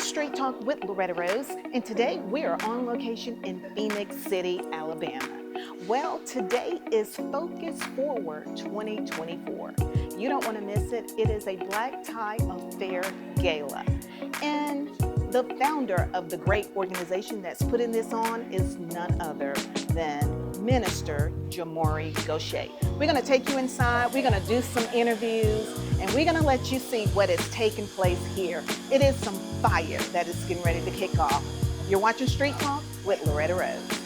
Street Talk with Loretta Rose, and today we are on location in Phoenix City, Alabama. Well, today is Focus Forward 2024. You don't want to miss it. It is a Black Tie Affair Gala. And the founder of the great organization that's putting this on is none other than Minister Jamari Gaucher. We're going to take you inside, we're going to do some interviews, and we're going to let you see what is taking place here. It is some fire that is getting ready to kick off. You're watching Street Talk with Loretta Rose.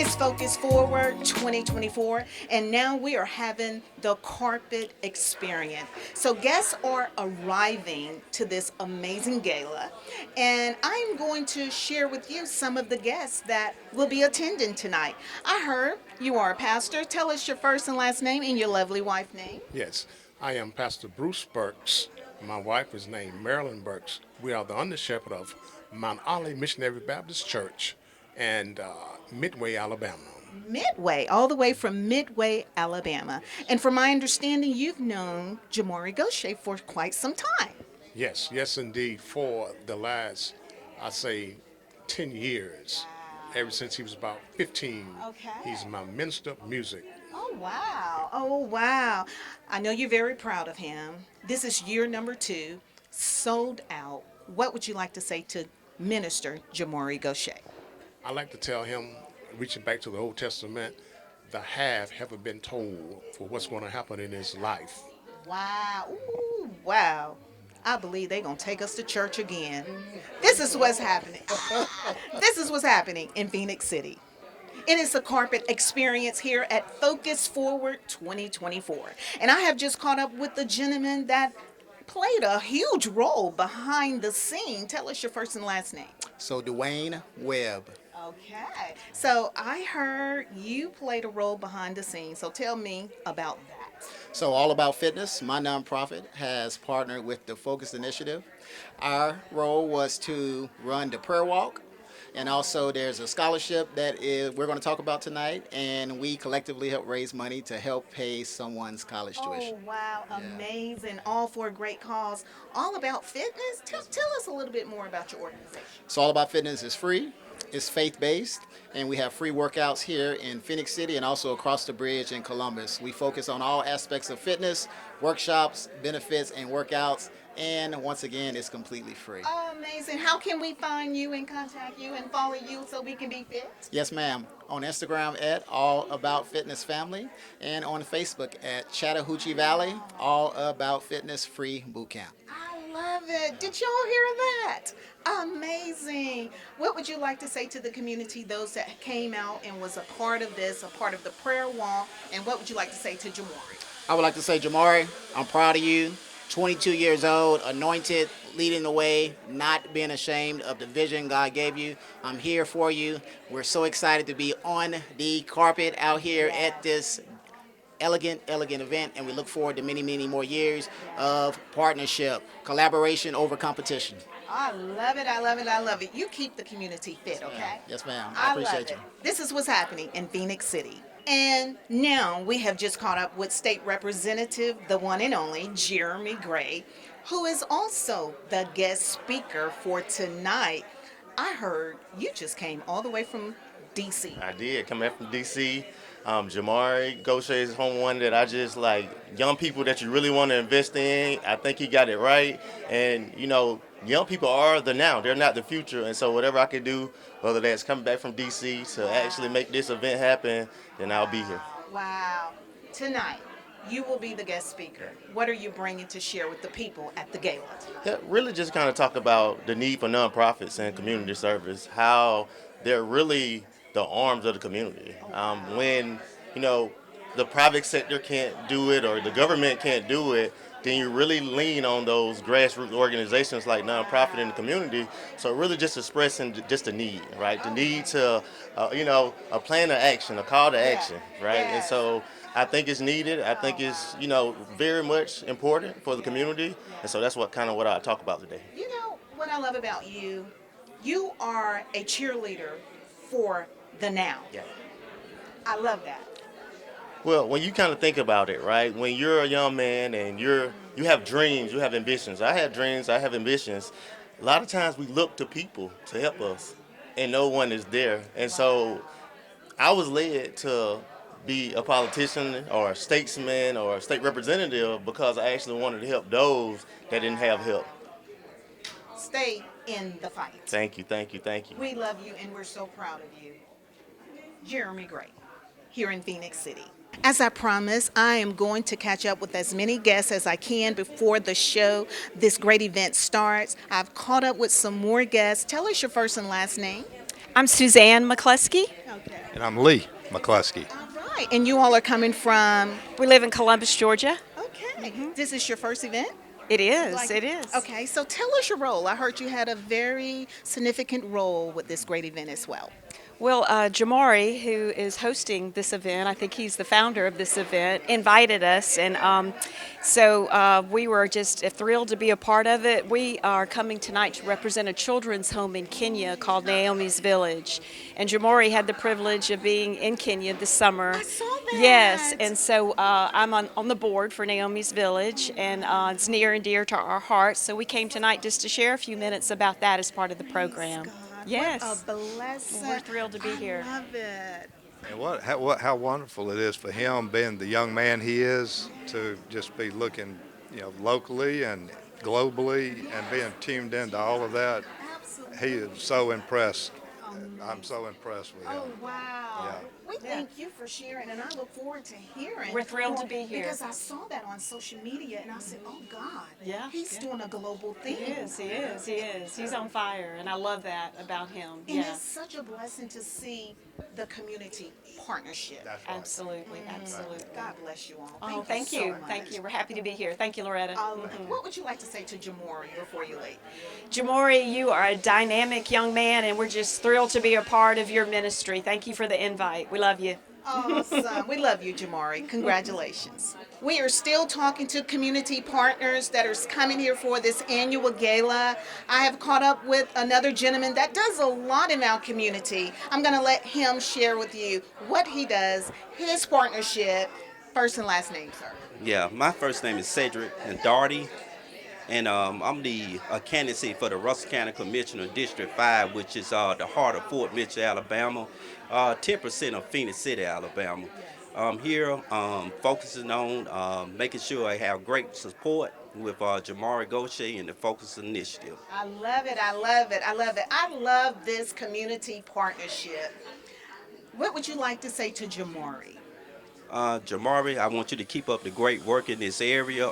It's Focus Forward 2024, and now we are having the carpet experience. So guests are arriving to this amazing gala, and I'm going to share with you some of the guests that will be attending tonight. I heard you are a pastor. Tell us your first and last name and your lovely wife's name. Yes, I am Pastor Bruce Burks. My wife is named Marilyn Burks. We are the under shepherd of Mount Olive Missionary Baptist Church and Midway, Alabama. Midway, all the way from Midway, Alabama. And from my understanding, you've known Jamari Gaucher for quite some time. Yes, indeed. For the last, I say, 10 years, ever since he was about 15, Okay. he's my minister of music. Oh, wow. Oh, wow. I know you're very proud of him. This is year number 2, sold out. What would you like to say to Minister Jamari Gaucher? I like to tell him, reaching back to the Old Testament, the half haven't been told for what's going to happen in his life. Wow. Ooh, wow. I believe they're going to take us to church again. This is what's happening. This is what's happening in Phoenix City. It is a carpet experience here at Focus Forward 2024. And I have just caught up with the gentleman that played a huge role behind the scene. Tell us your first and last name. So Dwayne Webb. Okay. So I heard you played a role behind the scenes. So tell me about that. So All About Fitness, my nonprofit, has partnered with the Focus Initiative. Our role was to run the prayer walk, and also there's a scholarship that we're going to talk about tonight, and we collectively help raise money to help pay someone's college tuition. Oh, wow. Amazing. All for a great cause. All About Fitness. Tell us a little bit more about your organization. So All About Fitness is free. It's faith-based, and we have free workouts here in Phoenix City and also across the bridge in Columbus. We focus on all aspects of fitness, workshops, benefits, and workouts, and once again, it's completely free. Oh, amazing. How can we find you and contact you and follow you so we can be fit? Yes, ma'am. On Instagram at All About Fitness Family, and on Facebook at Chattahoochee Valley, All About Fitness Free Bootcamp. I love it. Did y'all hear that? Amazing. What would you like to say to the community, those that came out and was a part of this, a part of the prayer wall, and what would you like to say to Jamari? I would like to say, Jamari, I'm proud of you. 22 years old, anointed, leading the way, not being ashamed of the vision God gave you. I'm here for you. We're so excited to be on the carpet out here at this elegant event, and we look forward to many, many more years of partnership, collaboration over competition. I love it. I love it. I love it. You keep the community fit, okay? Yes, ma'am. I I appreciate love you. it. This is what's happening in Phoenix City. And now we have just caught up with State Representative, the one and only Jeremy Gray, who is also the guest speaker for tonight. I heard you just came all the way from DC. I did come back from DC. Jamari Goshe is home one that I just like young people that you really want to invest in. I think he got it right. And, young people are the now. They're not the future. And so whatever I can do, whether that's coming back from DC to actually make this event happen, then I'll be here. Wow. Tonight, you will be the guest speaker. What are you bringing to share with the people at the gala? Yeah, really just kind of talk about the need for nonprofits and community service, how they're really the arms of the community. When, the private sector can't do it or the government can't do it, then you really lean on those grassroots organizations like nonprofit in the community. So really just expressing just the need, right? The need to, a plan of action, a call to action, right? And Yes. so I think it's needed. I think it's, very much important for the community. And so that's what I talk about today. You know what I love about you? You are a cheerleader for the now. Yeah. I love that. Well, when you kind of think about it, right? When you're a young man and you have dreams, you have ambitions. I have dreams, I have ambitions. A lot of times we look to people to help us, and no one is there. And so I was led to be a politician or a statesman or a state representative because I actually wanted to help those that didn't have help. Stay in the fight. Thank you, thank you, thank you. We love you and we're so proud of you. Jeremy Gray, here in Phoenix City. As I promised, I am going to catch up with as many guests as I can before the show, this great event starts. I've caught up with some more guests. Tell us your first and last name. I'm Suzanne McCluskey. Okay. And I'm Lee McCluskey. All right. And you all are coming from, We live in Columbus, Georgia. okay. This is your first event? It is. Like- It is. Okay, so tell us your role. I heard you had a very significant role with this great event as well. Well, Jamari, who is hosting this event, I think he's the founder of this event, invited us, and so we were just thrilled to be a part of it. We are coming tonight to represent a children's home in Kenya called Naomi's Village, and Jamari had the privilege of being in Kenya this summer. I saw that. Yes, and so I'm on the board for Naomi's Village, and it's near and dear to our hearts. So we came tonight just to share a few minutes about that as part of the program. God, Yes. What a blessing. We're thrilled to be here. I love it. And how wonderful it is for him, being the young man he is, to just be looking, locally and globally and being tuned into all of that. Absolutely. He is so impressed. I'm so impressed with him. Oh, wow. Yeah. We thank you for sharing, and I look forward to hearing. We're thrilled to more, be here. Because I saw that on social media, and I said, oh, God. Yeah, He's yeah. doing a global thing. He is. He's on fire, and I love that about him. And Yeah, it's such a blessing to see the community partnership. That's right. absolutely, absolutely. God bless you all. Oh, thank you. so Thank much. you. We're happy to be here. Thank you, Loretta. What would you like to say to Jamori before you leave? Jamori, you are a dynamic young man, and we're just thrilled to be a part of your ministry. Thank you for the invite. We love you. Awesome. We love you, Jamari. Congratulations. We are still talking to community partners that are coming here for this annual gala. I have caught up with another gentleman that does a lot in our community. I'm going to let him share with you what he does, his partnership. First and last name, sir. Yeah, my first name is Cedric and Darty, and I'm the candidacy for the Russell County Commissioner District 5, which is the heart of Fort Mitchell, Alabama, 10% of Phoenix City, Alabama. I'm here focusing on making sure I have great support with Jamari Goshe and the Focus Initiative. I love it. I love it. I love it. I love this community partnership. What would you like to say to Jamari? Jamari, I want you to keep up the great work in this area.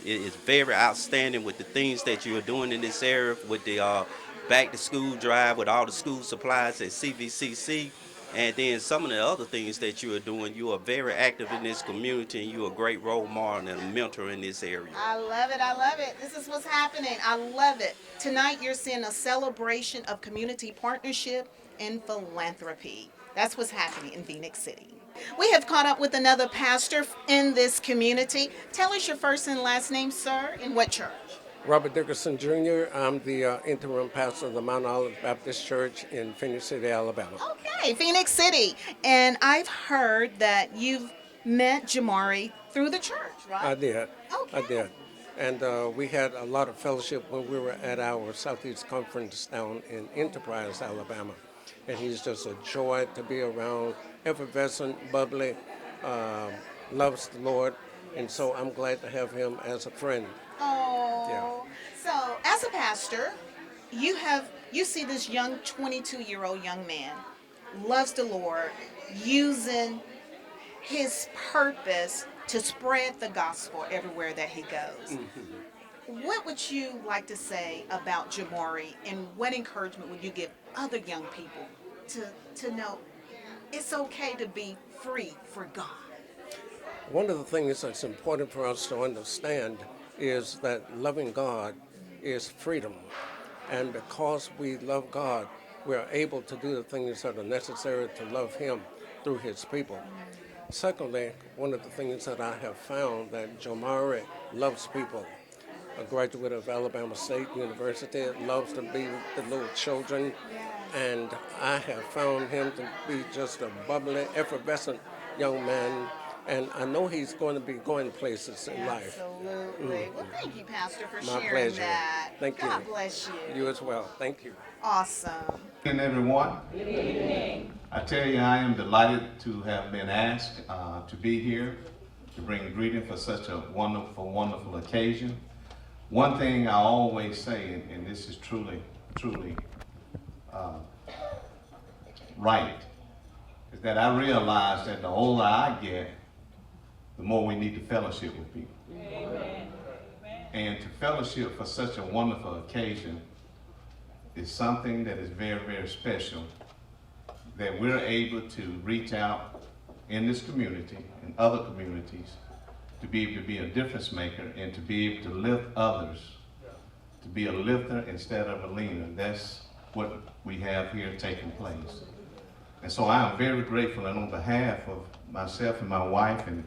It is very outstanding with the things that you are doing in this area with the back to school drive with all the school supplies at CVCC. And then some of the other things that you are doing, you are very active in this community, and you're a great role model and a mentor in this area. I love it. I love it. This is what's happening. I love it. Tonight, you're seeing a celebration of community partnership and philanthropy. That's what's happening in Phoenix City. We have caught up with another pastor in this community. Tell us your first and last name, sir, and what church? Robert Dickerson Jr. I'm the interim pastor of the Mount Olive Baptist Church in Phoenix City, Alabama. Okay, Phoenix City. And I've heard that you've met Jamari through the church, right? I did. Okay. I did. And we had a lot of fellowship when we were at our Southeast Conference down in Enterprise, Alabama. And he's just a joy to be around, effervescent, bubbly, loves the Lord. And so I'm glad to have him as a friend. Oh. Yeah. So, as a pastor, you see this young 22-year-old young man loves the Lord, using his purpose to spread the gospel everywhere that he goes. What would you like to say about Jamari, and what encouragement would you give other young people to know it's okay to be free for God? One of the things that's important for us to understand is that loving God is freedom. And because we love God, we are able to do the things that are necessary to love Him through His people. Secondly, one of the things that I have found that Jamari loves people. A graduate of Alabama State University, loves to be with the little children. And I have found him to be just a bubbly, effervescent young man. And I know he's going to be going places in life. Absolutely. Well, thank you, Pastor, for My sharing pleasure. that. Thank you. God bless you. You as well. Thank you. Awesome. Good evening, everyone. Good evening. I tell you, I am delighted to have been asked to be here to bring greeting for such a wonderful, wonderful occasion. One thing I always say, and this is truly right, is that I realize that the older I get, the more we need to fellowship with people. Amen. And to fellowship for such a wonderful occasion is something that is very, very special, that we're able to reach out in this community and other communities to be able to be a difference maker and to be able to lift others, to be a lifter instead of a leaner. That's what we have here taking place. And so I am very grateful, and on behalf of myself and my wife, and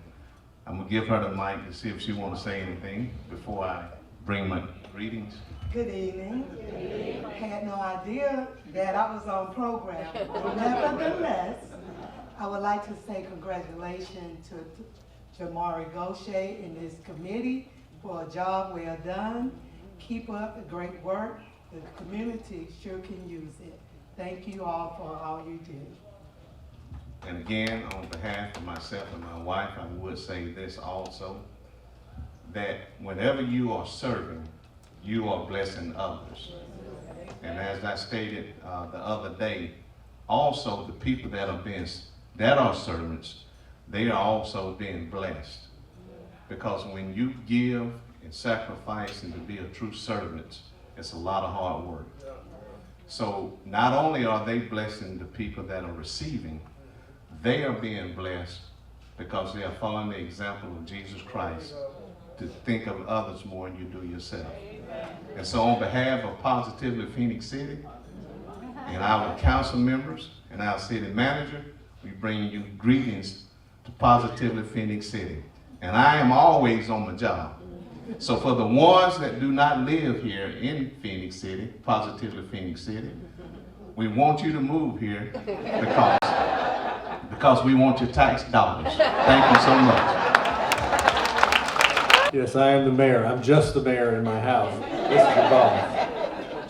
I'm gonna give her the mic to see if she wants to say anything before I bring my greetings. Good evening. I had no idea that I was on program. Nevertheless, I would like to say congratulations to Jamari Gaucher and his committee for a job well done. Keep up the great work. The community sure can use it. Thank you all for all you do. And again, on behalf of myself and my wife, I would say this also, that whenever you are serving, you are blessing others. And as I stated the other day, also the people that are servants, they are also being blessed. Because when you give and sacrifice and to be a true servant, it's a lot of hard work. So not only are they blessing the people that are receiving, they are being blessed because they are following the example of Jesus Christ to think of others more than you do yourself. And so on behalf of Positively Phoenix City and our council members and our city manager, we bring you greetings to Positively Phoenix City. And I am always on my job. So for the ones that do not live here in Phoenix City, Positively Phoenix City, we want you to move here because we want your tax dollars. Thank you so much. Yes, I am the mayor. I'm just the mayor in my house. This is the boss.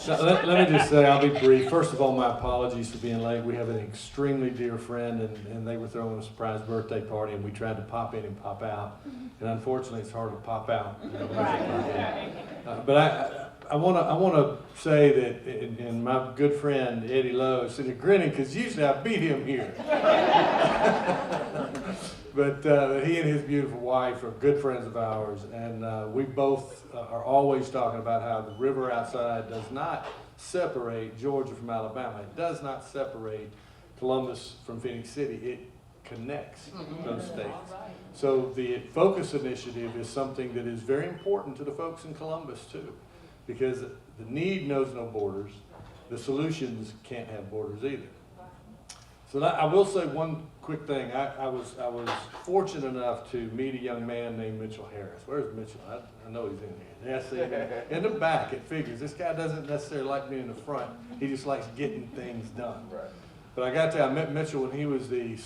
So let me just say, I'll be brief. First of all, my apologies for being late. We have an extremely dear friend, and they were throwing a surprise birthday party, and we tried to pop in and pop out. And unfortunately, it's hard to pop out. But I want to say that, and my good friend Eddie Lowe sitting there grinning because usually I beat him here. But he and his beautiful wife are good friends of ours, and we both are always talking about how the river outside does not separate Georgia from Alabama. It does not separate Columbus from Phoenix City, it connects those states. So the Focus Initiative is something that is very important to the folks in Columbus too, because the need knows no borders. The solutions can't have borders either. So I will say one quick thing. I was fortunate enough to meet a young man named Mitchell Harris. Where's Mitchell? I know he's in here. Yes, in the back. It figures. This guy doesn't necessarily like being in the front. He just likes getting things done. Right. But I got to, I met Mitchell when he was the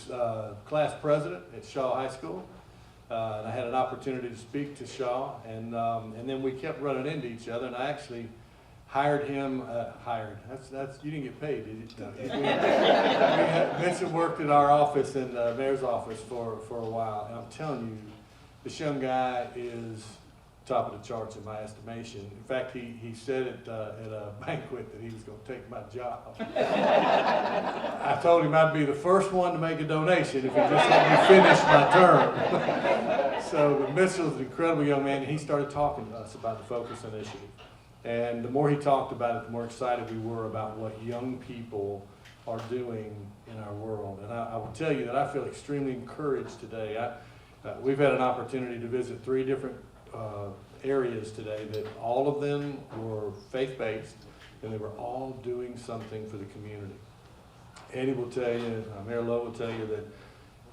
class president at Shaw High School. And I had an opportunity to speak to Shaw, and then we kept running into each other, and I actually hired him, that's you didn't get paid, did you? Mitchell worked at our office in the mayor's office for a while, and I'm telling you, this young guy is top of the charts in my estimation. In fact, he said at a banquet that he was going to take my job. I told him I'd be the first one to make a donation if he just let me finish my term. So, but Mitchell's an incredible young man, and he started talking to us about the Focus Initiative. And the more he talked about it, the more excited we were about what young people are doing in our world. And I will tell you that I feel extremely encouraged today. We've had an opportunity to visit 3 different areas today that all of them were faith-based, and they were all doing something for the community. Eddie will tell you, Mayor Lowe will tell you that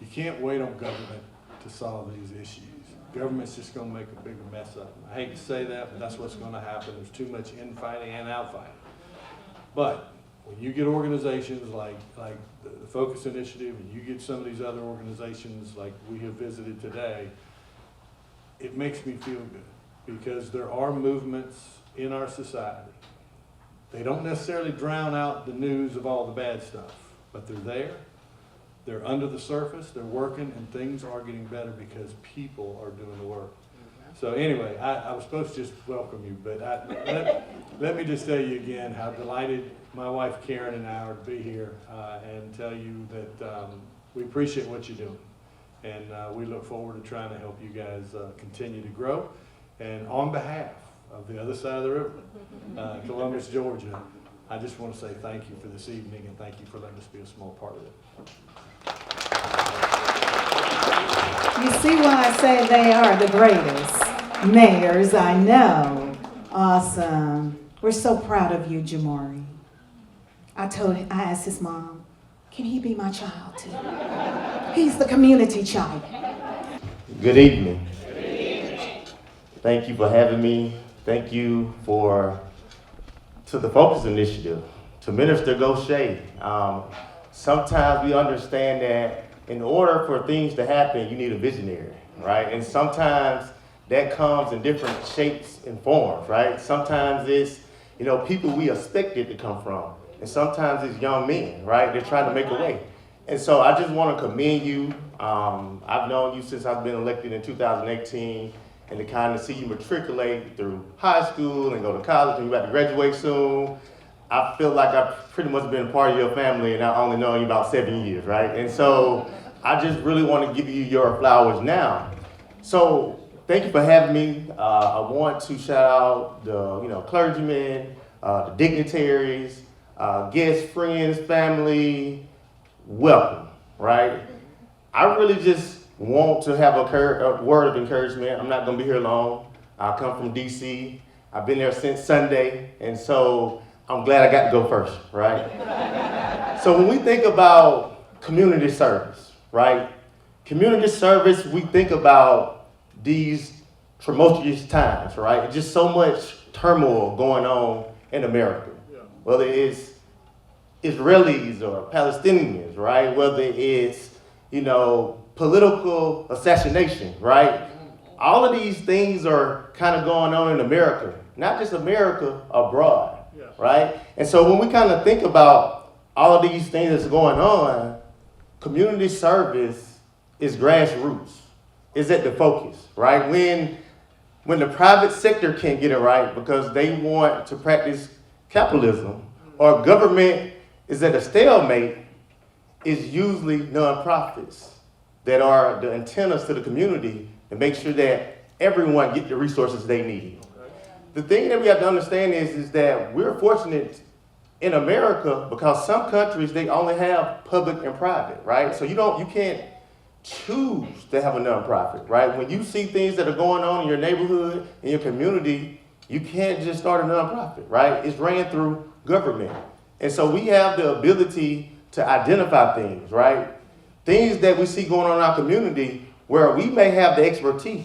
you can't wait on government to solve these issues. Government's just going to make a bigger mess of them. I hate to say that, but that's what's going to happen. There's too much infighting and outfighting. But when you get organizations like the Focus Initiative, and you get some of these other organizations like we have visited today, it makes me feel good, because there are movements in our society. They don't necessarily drown out the news of all the bad stuff, but they're there. They're under the surface, they're working, and things are getting better because people are doing the work. So anyway, I was supposed to just welcome you, but let me just tell you again how delighted my wife Karen and I are to be here, and tell you that we appreciate what you're doing. And we look forward to trying to help you guys continue to grow. And on behalf of the other side of the river, Columbus, Georgia, I just want to say thank you for this evening, and thank you for letting us be a small part of it. You see why I say they are the greatest mayors I know. Awesome. We're so proud of you, Jamari. I asked his mom, can he be my child too? He's the community child. Good evening. Thank you for having me. Thank you to the Focus Initiative, to Minister Gaucher. Sometimes we understand that in order for things to happen, you need a visionary, right? And sometimes that comes in different shapes and forms, right? Sometimes it's, people we expect it to come from. And sometimes it's young men, right? They're trying to make a way. And so I just want to commend you. I've known you since I've been elected in 2018, and to kind of see you matriculate through high school and go to college, and you're about to graduate soon. I feel like I've pretty much been a part of your family, and I only know you about 7 years, right? And so I just really want to give you your flowers now. So thank you for having me. I want to shout out the clergymen, the dignitaries, guests, friends, family. Welcome, right? I really just want to have a word of encouragement. I'm not going to be here long. I come from DC. I've been there since Sunday, and so I'm glad I got to go first, right? So when we think about community service, right? Community service, we think about these tumultuous times, right? Just so much turmoil going on in America. Whether it's Israelis or Palestinians, right? Whether it's, political assassination, right? All of these things are kind of going on in America, not just America, abroad. Right? And so when we kind of think about all of these things that's going on, community service is grassroots. It's at the focus, right? When the private sector can't get it right because they want to practice capitalism, or government is at a stalemate, it's usually nonprofits that are the antennas to the community to make sure that everyone get the resources they need. The thing that we have to understand is that we're fortunate in America, because some countries, they only have public and private, right? So you can't choose to have a nonprofit, right? When you see things that are going on in your neighborhood, in your community, you can't just start a nonprofit, right? It's ran through government. And so we have the ability to identify things, right? Things that we see going on in our community where we may have the expertise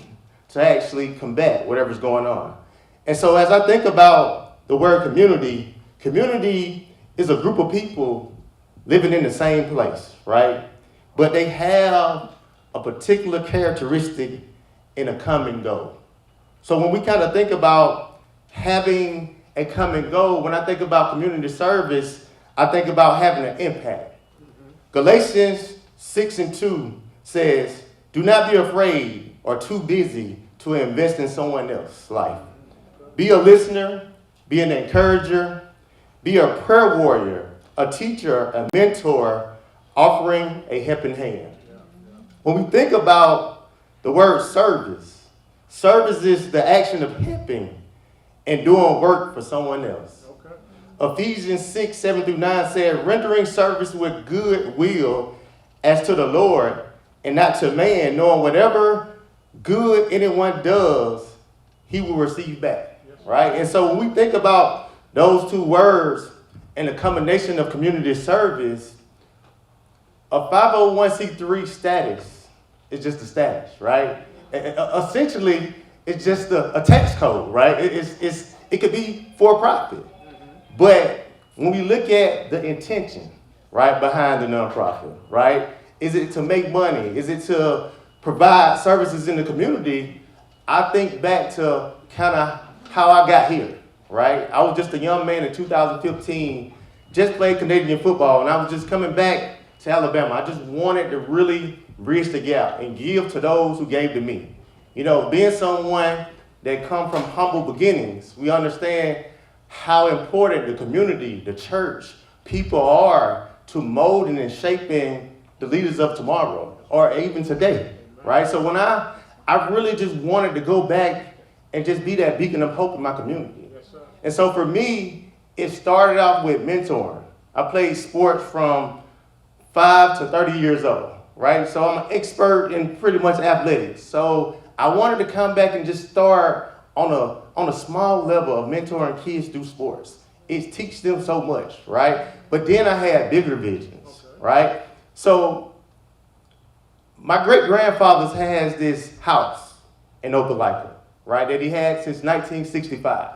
to actually combat whatever's going on. And so as I think about the word community, community is a group of people living in the same place, right? But they have a particular characteristic in a common goal. So when we kind of think about having a common goal, when I think about community service, I think about having an impact. Galatians 6:2 says, do not be afraid or too busy to invest in someone else's life. Be a listener, be an encourager, be a prayer warrior, a teacher, a mentor, offering a helping hand. When we think about the word service, service is the action of helping and doing work for someone else. Ephesians 6:7-9 said, rendering service with good will as to the Lord and not to man, knowing whatever good anyone does, he will receive back, right? And so when we think about those two words and the combination of community service, a 501c3 status is just a status, right? Essentially, it's just a tax code, right? It could be for profit. But when we look at the intention, right, behind the nonprofit, right? Is it to make money? Is it to provide services in the community? I think back to kind of how I got here, right? I was just a young man in 2015, just played Canadian football, and I was just coming back to Alabama. I just wanted to really bridge the gap and give to those who gave to me. You know, being someone that come from humble beginnings, we understand how important the community, the church, people are to molding and shaping the leaders of tomorrow or even today, right? So when I really just wanted to go back and just be that beacon of hope in my community. And so for me, it started off with mentoring. I played sports from 5 to 30 years old, right? So I'm an expert in pretty much athletics. So I wanted to come back and just start on a small level of mentoring kids through sports. It teaches them so much, right? But then I had bigger visions, right? So my great-grandfather has this house in Opelika, right, that he had since 1965.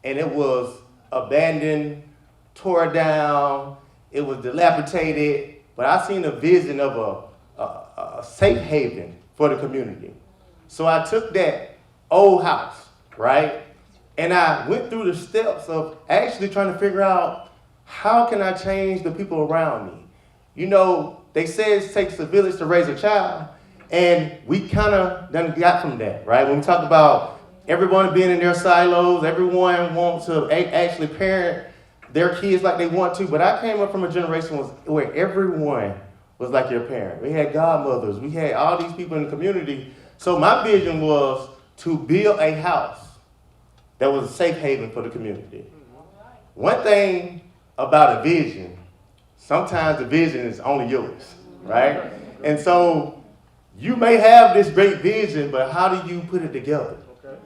And it was abandoned, tore down, it was dilapidated, but I seen a vision of a safe haven for the community. So I took that old house, right, and I went through the steps of actually trying to figure out how can I change the people around me. You know, they say it takes a village to raise a child, and we kind of done got from that, right? When we talk about everyone being in their silos, everyone wants to actually parent their kids like they want to, but I came up from a generation where everyone was like your parent. We had godmothers, we had all these people in the community. So my vision was to build a house that was a safe haven for the community. One thing about a vision, sometimes the vision is only yours, right? And so you may have this great vision, but how do you put it together,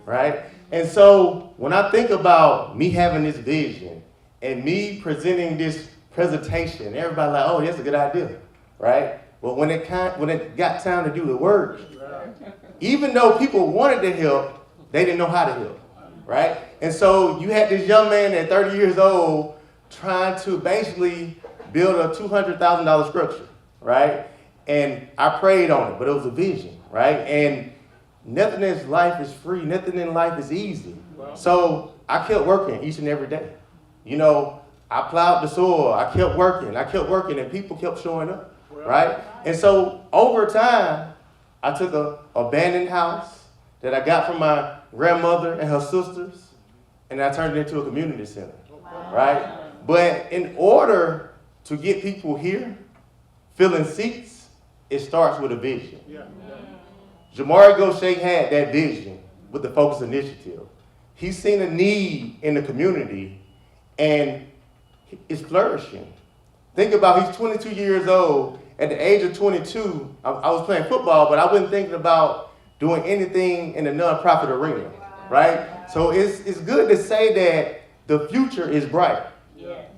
right? And so when I think about me having this vision and me presenting this presentation, everybody like, oh, that's a good idea, right? But when it got time to do the work, even though people wanted to help, they didn't know how to help, right? And so you had this young man at 30 years old trying to basically build a $200,000 structure, right? And I prayed on it, but it was a vision, right? And nothing in life is free. Nothing in life is easy. So I kept working each and every day. You know, I plowed the soil. I kept working, and people kept showing up, right? And so over time, I took an abandoned house that I got from my grandmother and her sisters, and I turned it into a community center, right? But in order to get people here, filling seats, it starts with a vision. Jamari Goshe had that vision with the Focus Initiative. He's seen a need in the community, and is flourishing. Think about he's 22 years old. At the age of 22, I was playing football, but I wasn't thinking about doing anything in the nonprofit arena, right? So it's good to say that the future is bright. Yes.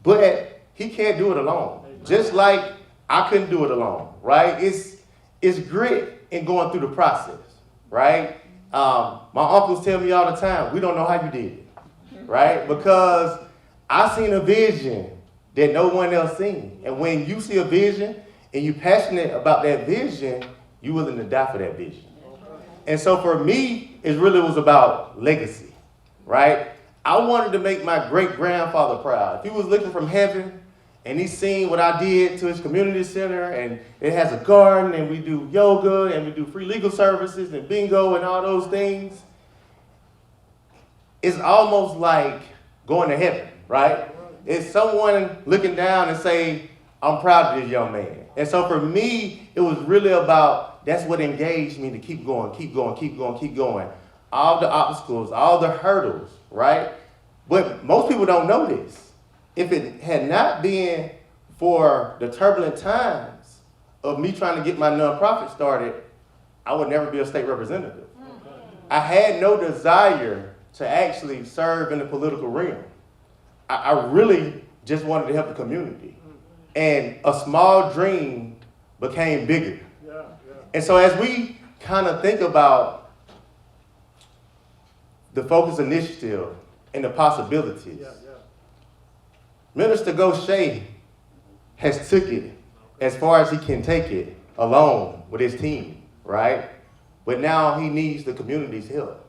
But he can't do it alone. Just like I couldn't do it alone, right? It's grit in going through the process, right? My uncles tell me all the time, we don't know how you did it, right? Because I seen a vision that no one else seen. And when you see a vision and you're passionate about that vision, you're willing to die for that vision. And so for me, it really was about legacy, right? I wanted to make my great-grandfather proud. If he was looking from heaven and he seen what I did to his community center, and it has a garden, and we do yoga, and we do free legal services, and bingo, and all those things, it's almost like going to heaven, right? It's someone looking down and say, I'm proud of this young man. And so for me, it was really about, that's what engaged me to keep going, keep going, keep going, keep going. All the obstacles, all the hurdles, right? But most people don't know this. If it had not been for the turbulent times of me trying to get my nonprofit started, I would never be a state representative. I had no desire to actually serve in the political realm. I really just wanted to help the community. And a small dream became bigger. And so as we kind of think about the Focus Initiative and the possibilities, Minister Gaucher has took it as far as he can take it alone with his team, right? But now he needs the community's help,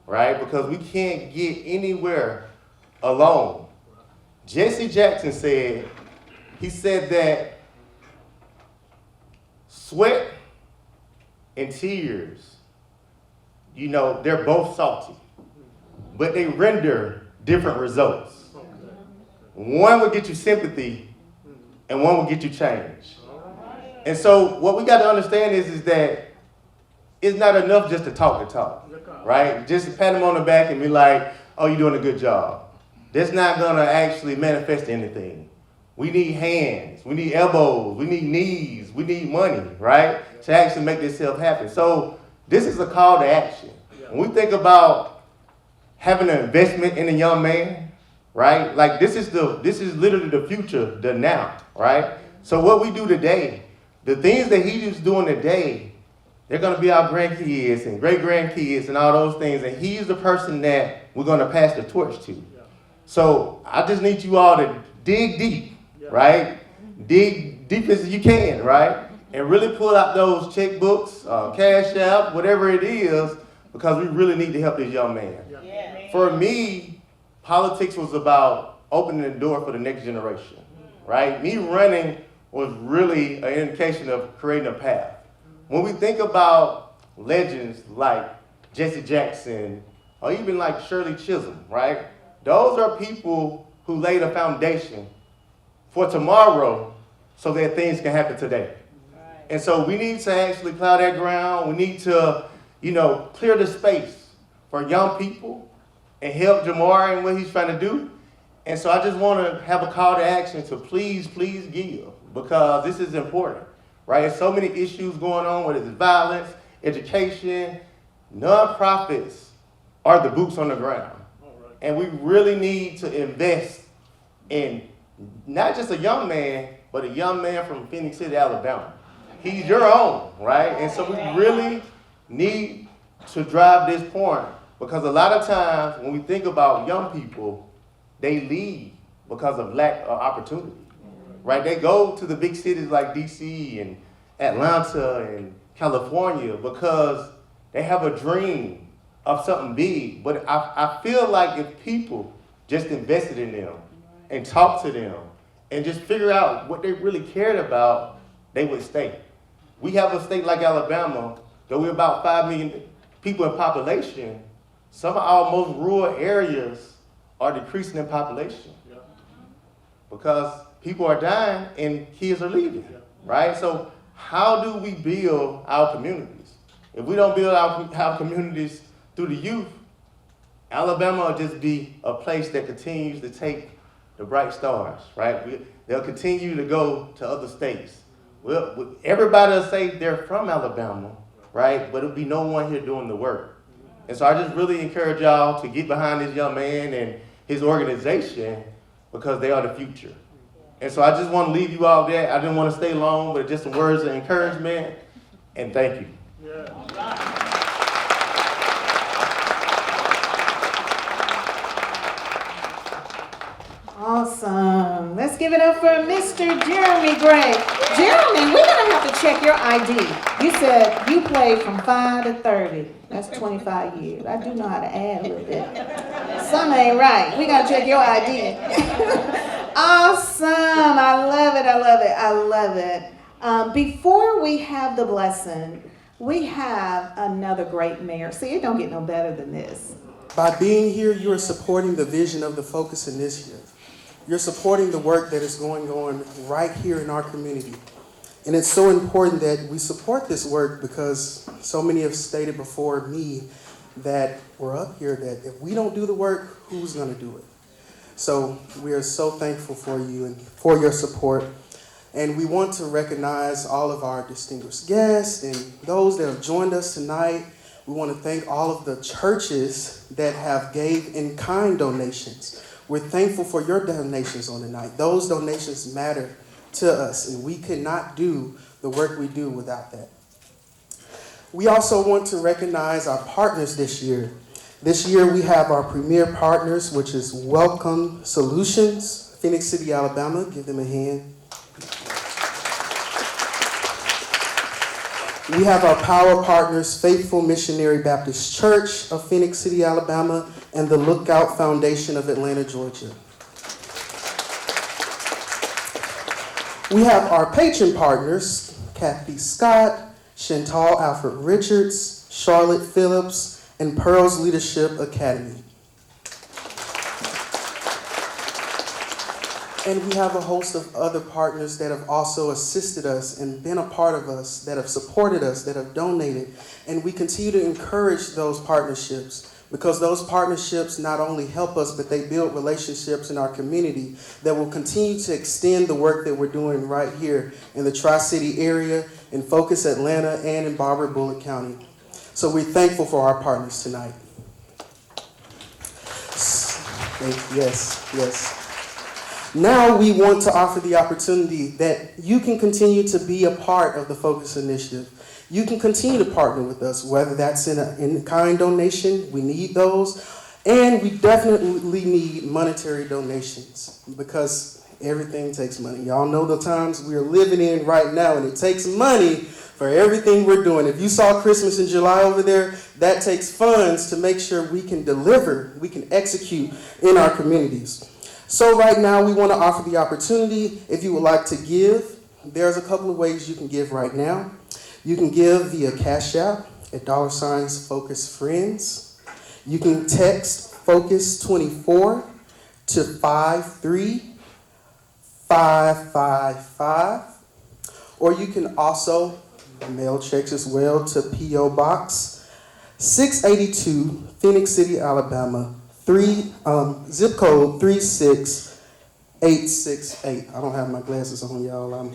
right? Because we can't get anywhere alone. Jesse Jackson said that sweat and tears, they're both salty, but they render different results. One will get you sympathy, and one will get you change. And so what we got to understand is that it's not enough just to talk, right? Just to pat them on the back and be like, oh, you're doing a good job. That's not going to actually manifest anything. We need hands, we need elbows, we need knees, we need money, right? To actually make this stuff happen. So this is a call to action. When we think about having an investment in a young man, right? Like this is literally the future, the now, right? So what we do today, the things that he's doing today, they're going to be our grandkids and great-grandkids and all those things. And he's the person that we're going to pass the torch to. So I just need you all to dig deep, right? Dig deep as you can, right? And really pull out those checkbooks, Cash App, whatever it is, because we really need to help this young man. For me, politics was about opening the door for the next generation, right? Me running was really an indication of creating a path. When we think about legends like Jesse Jackson, or even like Shirley Chisholm, right? Those are people who laid a foundation for tomorrow so that things can happen today. And so we need to actually plow that ground. We need to, clear the space for young people and help Jamar in what he's trying to do. And so I just want to have a call to action to please give, because this is important, right? There's so many issues going on, whether it's violence, education. Nonprofits are the boots on the ground. And we really need to invest in not just a young man, but a young man from Phoenix City, Alabama. He's your own, right? And so we really need to drive this point, because a lot of times when we think about young people, they leave because of lack of opportunity, right? They go to the big cities like DC and Atlanta and California because they have a dream of something big. But I feel like if people just invested in them and talked to them and just figure out what they really cared about, they would stay. We have a state like Alabama, though we're about 5 million people in population, some of our most rural areas are decreasing in population because people are dying and kids are leaving, right? So how do we build our communities? If we don't build our communities through the youth, Alabama will just be a place that continues to take the bright stars, right? They'll continue to go to other states. Everybody will say they're from Alabama, right? But it'll be no one here doing the work. And so I just really encourage y'all to get behind this young man and his organization because they are the future. And so I just want to leave you all there. I didn't want to stay long, but just some words of encouragement and thank you. Awesome. Let's give it up for Mr. Jeremy Gray. Jeremy, we're going to have to check your ID. You said you played from 5 to 30. That's 25 years. I do know how to add a little bit. Something ain't right. We got to check your ID. Awesome. I love it. I love it. I love it. Before we have the blessing, we have another great mayor. See, it don't get no better than this. By being here, you are supporting the vision of the Focus Initiative. You're supporting the work that is going on right here in our community. And it's so important that we support this work because so many have stated before me that we're up here that if we don't do the work, who's going to do it? So we are so thankful for you and for your support. And we want to recognize all of our distinguished guests and those that have joined us tonight. We want to thank all of the churches that have gave in-kind donations. We're thankful for your donations on the night. Those donations matter to us, and we could not do the work we do without that. We also want to recognize our partners this year. This year we have our premier partners, which is Welcome Solutions, Phoenix City, Alabama. Give them a hand. We have our power partners, Faithful Missionary Baptist Church of Phoenix City, Alabama, and the Lookout Foundation of Atlanta, Georgia. We have our patron partners, Kathy Scott, Chantal Alfred Richards, Charlotte Phillips, and Pearls Leadership Academy. And we have a host of other partners that have also assisted us and been a part of us, that have supported us, that have donated. And we continue to encourage those partnerships because those partnerships not only help us, but they build relationships in our community that will continue to extend the work that we're doing right here in the Tri-City area, in Focus Atlanta, and in Barber-Bullock County. So we're thankful for our partners tonight. Yes. Now we want to offer the opportunity that you can continue to be a part of the Focus Initiative. You can continue to partner with us, whether that's in an in-kind donation, we need those, and we definitely need monetary donations because everything takes money. Y'all know the times we're living in right now, and it takes money for everything we're doing. If you saw Christmas in July over there, that takes funds to make sure we can deliver, we can execute in our communities. So right now, we want to offer the opportunity, if you would like to give, there's a couple of ways you can give right now. You can give via Cash App at $Focus Friends. You can text Focus24 to 53555. Or you can also mail checks as well to P.O. Box 682, Phoenix City, Alabama. Zip code 36868. I don't have my glasses on, y'all. I'm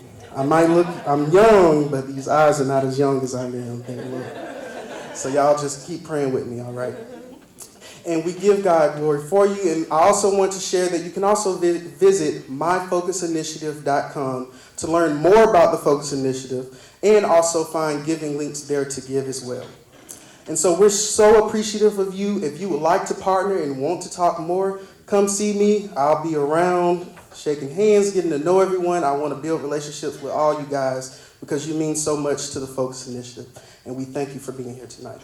young, but these eyes are not as young as I am. So y'all just keep praying with me, all right? And we give God glory for you. And I also want to share that you can also visit myfocusinitiative.com to learn more about the Focus Initiative and also find giving links there to give as well. And so we're so appreciative of you. If you would like to partner and want to talk more, come see me. I'll be around shaking hands, getting to know everyone. I want to build relationships with all you guys because you mean so much to the Focus Initiative. And we thank you for being here tonight.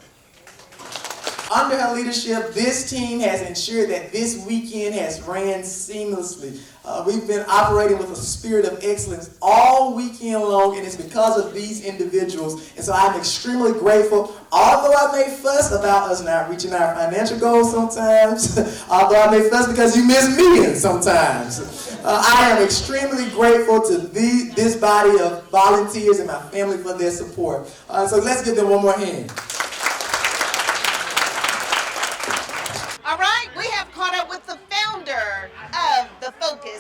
Under her leadership, this team has ensured that this weekend has ran seamlessly. We've been operating with a spirit of excellence all weekend long, and it's because of these individuals. And so I'm extremely grateful. Although I may fuss about us not reaching our financial goals sometimes, although I may fuss because you miss meetings sometimes, I am extremely grateful to this body of volunteers and my family for their support. So let's give them one more hand. All right, we have caught up with the founder of the Focus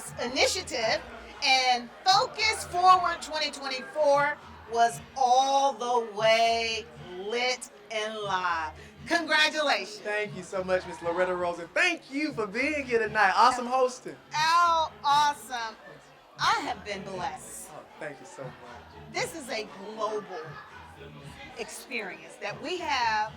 Forward 2024 was all the way lit and live. Congratulations. Thank you so much, Miss Loretta Rosen. Thank you for being here tonight. Awesome hosting. Al, awesome. I have been blessed. Oh, thank you so much. This is a global experience that we have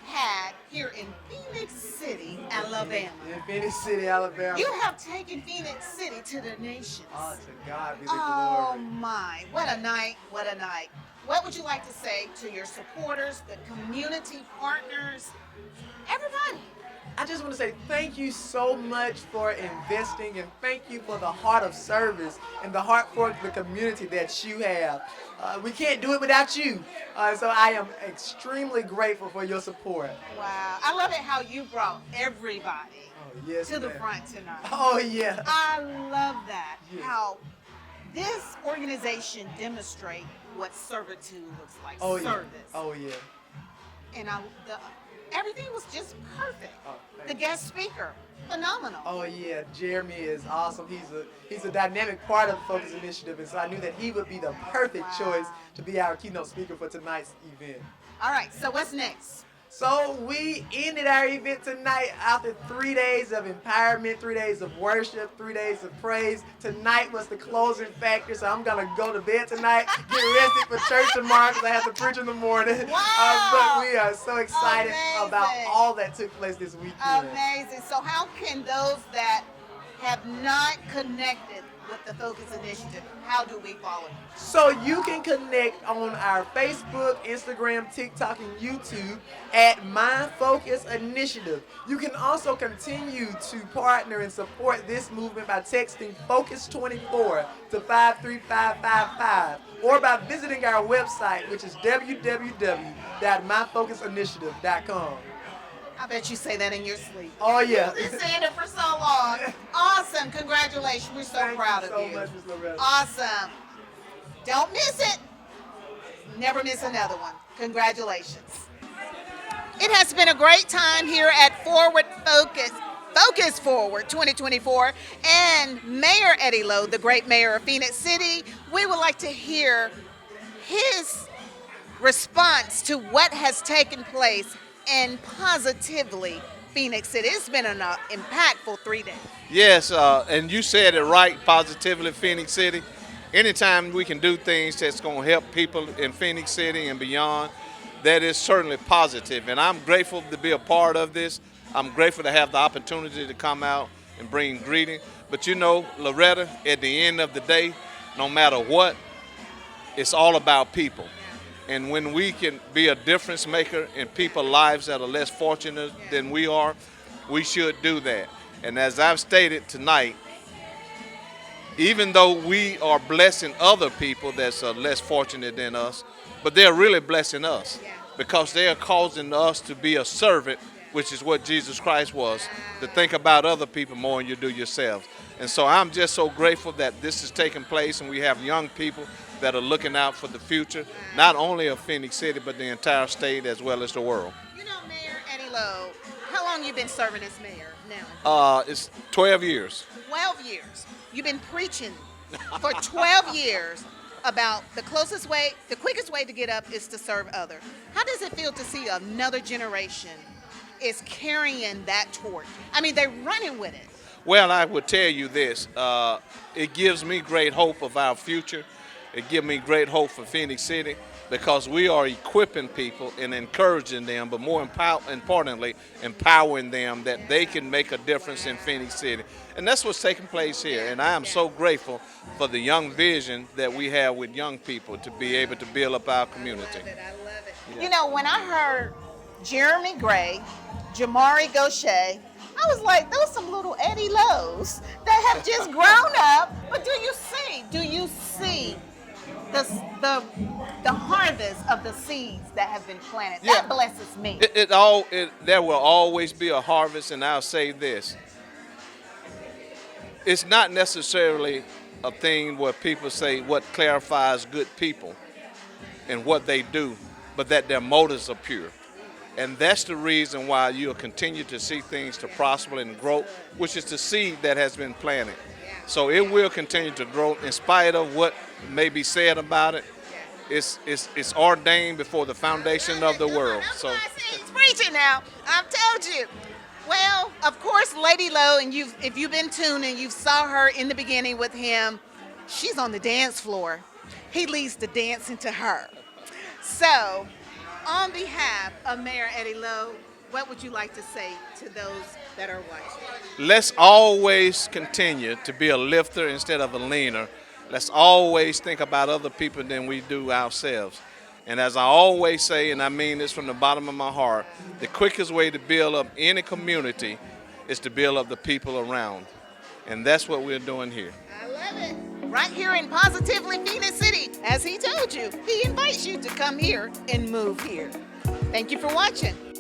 had here in Phoenix City, Alabama. In Phoenix City, Alabama. You have taken Phoenix City to the nations. Oh, to God be the Oh glory. my, what a night, what a night. What would you like to say to your supporters, the community partners, everybody? I just want to say thank you so much for investing, and thank you for the heart of service and the heart for the community that you have. We can't do it without you. So I am extremely grateful for your support. Wow, I love it how you brought everybody Yes, to the ma'am. front tonight. Oh, yeah. I love that, Yes. how this organization demonstrates what servitude looks like, Oh, yeah. service. Oh, yeah. And everything was just perfect. Oh, thank The guest speaker, phenomenal. Oh yeah, Jeremy is awesome. He's a dynamic part of the Focus Initiative, and so I knew that he would be the perfect choice to be our keynote speaker for tonight's event. All right, so what's next? So we ended our event tonight after 3 days of empowerment, 3 days of worship, 3 days of praise. Tonight was the closing factor, so I'm gonna go to bed tonight, get rested for church tomorrow because I have to preach in the morning. Wow. But we are so excited about Amazing. all that took place this weekend. Amazing. So how can those that have not connected with the Focus Initiative, how do we follow you? So you can connect on our Facebook, Instagram, TikTok, and YouTube at My Focus Initiative. You can also continue to partner and support this movement by texting Focus24 to 53555 or by visiting our website, which is www.myfocusinitiative.com. I bet you say that in your sleep. Oh, yeah. You've been saying it for so long. Awesome. Congratulations. We're so proud of you. Thank you so much, Ms. Loretta. Awesome. Don't miss it. Never miss another one. Congratulations. It has been a great time here at Forward Focus Forward 2024, and Mayor Eddie Lowe, the great mayor of Phoenix City. We would like to hear his response to what has taken place in positively Phoenix City. It's been an impactful 3 days. Yes, and you said it right, positively Phoenix City. Anytime we can do things that's going to help people in Phoenix City and beyond, that is certainly positive. And I'm grateful to be a part of this. I'm grateful to have the opportunity to come out and bring greeting. But you know, Loretta, at the end of the day, no matter what, it's all about people. And when we can be a difference maker in people's lives that are less fortunate than we are, we should do that. And as I've stated tonight, even though we are blessing other people that's less fortunate than us, but they're really blessing us because they are causing us to be a servant, which is what Jesus Christ was, to think about other people more than you do yourselves. And so I'm just so grateful that this is taking place and we have young people that are looking out for the future, not only of Phoenix City, but the entire state as well as the world. You know, Mayor Eddie Lowe, how long you been serving as mayor now? It's 12 years. 12 years. You've been preaching for 12 years about the quickest way to get up is to serve others. How does it feel to see another generation is carrying that torch? I mean, they're running with it. Well, I would tell you this. It gives me great hope of our future. It gives me great hope for Phoenix City because we are equipping people and encouraging them, but more importantly, empowering them that they can make a difference in Phoenix City. And that's what's taking place here. And I am so grateful for the young vision that we have with young people to be able to build up our community. I love it. You know, when I heard Jeremy Gray, Jamari Gaucher, I was like, those some little Eddie Lowe's that have just grown up. But do you see the harvest of the seeds that have been planted? Yeah. That blesses me. There will always be a harvest, and I'll say this. It's not necessarily a thing where people say what clarifies good people and what they do, but that their motives are pure. And that's the reason why you'll continue to see things to prosper and grow, which is the seed that has been planted. So it will continue to grow in spite of what may be said about it. It's ordained before the foundation of the world. So He's preaching now. I've told you. Well, of course, Lady Lowe, and if you've been tuning, you saw her in the beginning with him. She's on the dance floor. He leads the dancing to her. So, on behalf of Mayor Eddie Lowe, what would you like to say to those that are watching? let's always continue to be a lifter instead of a leaner. Let's always think about other people than we do ourselves. And as I always say, and I mean this from the bottom of my heart, the quickest way to build up any community is to build up the people around. And that's what we're doing here. I love it. Right here in Positively Phoenix City, as he told you, he invites you to come here and move here. Thank you for watching.